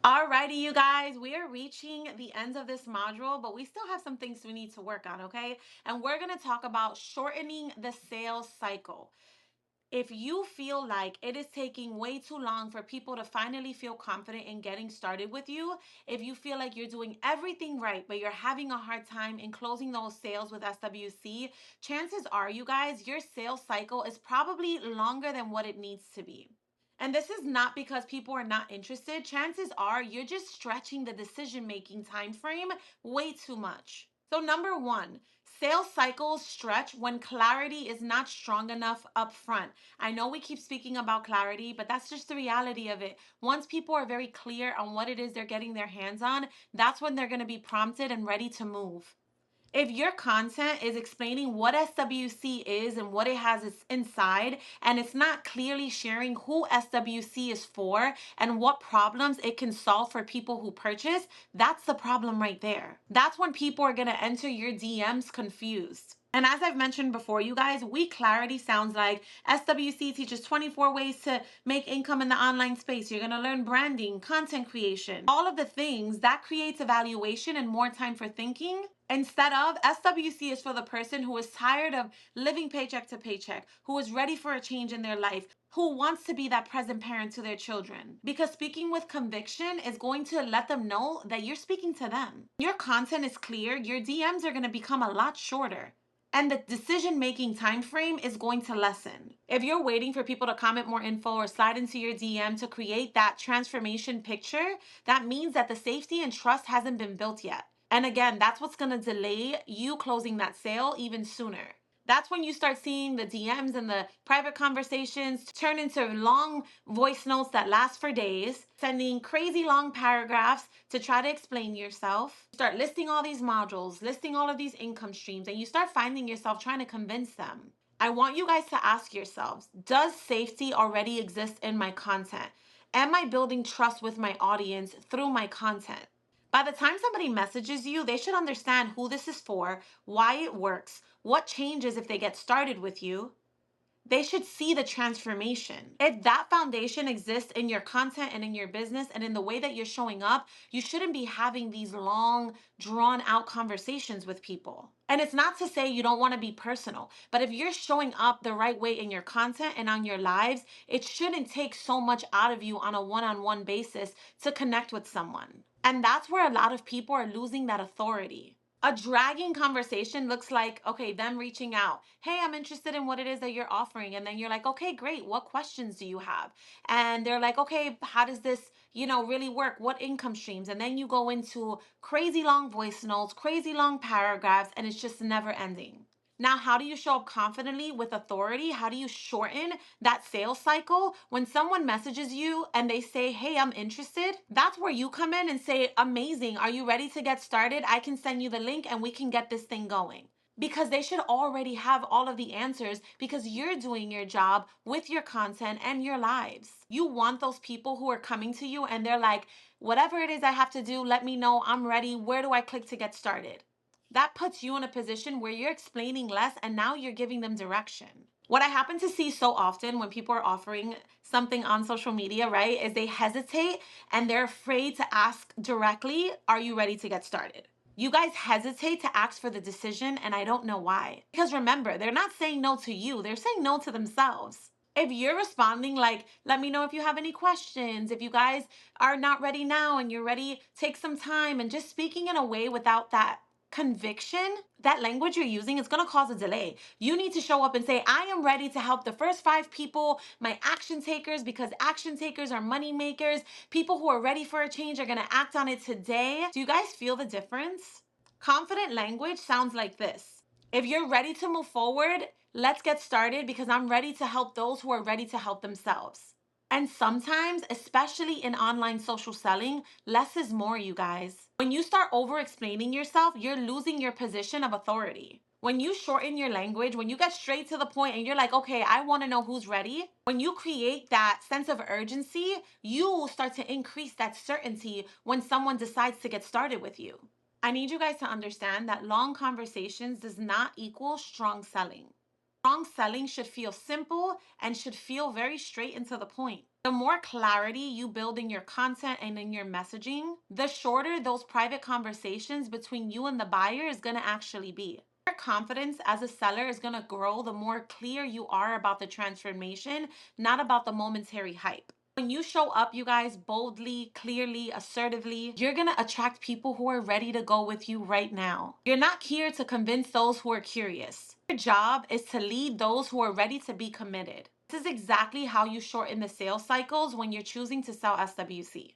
Alrighty, you guys, we are reaching the end of this module, but we still have some things we need to work on, okay? And we're going to talk about shortening the sales cycle. If you feel like it is taking way too long for people to finally feel confident in getting started with you, if you feel like you're doing everything right, but you're having a hard time in closing those sales with SWC, chances are, you guys, your sales cycle is probably longer than what it needs to be. And this is not because people are not interested. Chances are you're just stretching the decision-making time frame way too much. So number one, sales cycles stretch when clarity is not strong enough up front. I know we keep speaking about clarity, but that's just the reality of it. Once people are very clear on what it is they're getting their hands on, that's when they're going to be prompted and ready to move. If your content is explaining what SWC is and what it has inside, and it's not clearly sharing who SWC is for and what problems it can solve for people who purchase, that's the problem right there. That's when people are going to enter your DMs confused. And as I've mentioned before, you guys, weak clarity sounds like SWC teaches 24 ways to make income in the online space. You're going to learn branding, content creation, all of the things that creates evaluation and more time for thinking. Instead of SWC is for the person who is tired of living paycheck to paycheck, who is ready for a change in their life, who wants to be that present parent to their children. Because speaking with conviction is going to let them know that you're speaking to them. Your content is clear, your DMs are going to become a lot shorter, and the decision-making time frame is going to lessen. If you're waiting for people to comment more info or slide into your DM to create that transformation picture, that means that the safety and trust hasn't been built yet. And again, that's what's going to delay you closing that sale even sooner. That's when you start seeing the DMs and the private conversations turn into long voice notes that last for days, sending crazy long paragraphs to try to explain yourself. Start listing all these modules, listing all of these income streams, and you start finding yourself trying to convince them. I want you guys to ask yourselves, does safety already exist in my content? Am I building trust with my audience through my content? By the time somebody messages you, they should understand who this is for, why it works, what changes if they get started with you. They should see the transformation. If that foundation exists in your content and in your business and in the way that you're showing up, you shouldn't be having these long, drawn out conversations with people. And it's not to say you don't want to be personal, but if you're showing up the right way in your content and on your lives, it shouldn't take so much out of you on a one-on-one basis to connect with someone. And that's where a lot of people are losing that authority. A dragging conversation looks like, okay, them reaching out. Hey, I'm interested in what it is that you're offering. And then you're like, okay, great. What questions do you have? And they're like, okay, how does this, really work? What income streams? And then you go into crazy long voice notes, crazy long paragraphs, and it's just never ending. Now, how do you show up confidently with authority? How do you shorten that sales cycle? When someone messages you and they say, hey, I'm interested, that's where you come in and say, amazing. Are you ready to get started? I can send you the link and we can get this thing going. Because they should already have all of the answers because you're doing your job with your content and your lives. You want those people who are coming to you and they're like, whatever it is I have to do, let me know. I'm ready. Where do I click to get started? That puts you in a position where you're explaining less and now you're giving them direction. What I happen to see so often when people are offering something on social media, right, is they hesitate and they're afraid to ask directly, are you ready to get started? You guys hesitate to ask for the decision, and I don't know why. Because remember, they're not saying no to you, they're saying no to themselves. If you're responding like, let me know if you have any questions, if you guys are not ready now and you're ready, take some time, and just speaking in a way without that conviction, that language you're using is going to cause a delay. You need to show up and say, I am ready to help the first 5 people, my action takers, because action takers are money makers. People who are ready for a change are going to act on it today. Do you guys feel the difference? Confident language sounds like this. If you're ready to move forward, let's get started because I'm ready to help those who are ready to help themselves. And sometimes, especially in online social selling, less is more, you guys. When you start over explaining yourself, you're losing your position of authority. When you shorten your language, when you get straight to the point and you're like, okay, I want to know who's ready, when you create that sense of urgency, you start to increase that certainty when someone decides to get started with you. I need you guys to understand that long conversations does not equal strong selling. Strong selling should feel simple and should feel very straight and to the point. The more clarity you build in your content and in your messaging, the shorter those private conversations between you and the buyer is going to actually be. Your confidence as a seller is going to grow the more clear you are about the transformation, not about the momentary hype. When you show up, you guys, boldly, clearly, assertively, you're going to attract people who are ready to go with you right now. You're not here to convince those who are curious. Your job is to lead those who are ready to be committed. This is exactly how you shorten the sales cycles when you're choosing to sell SWC.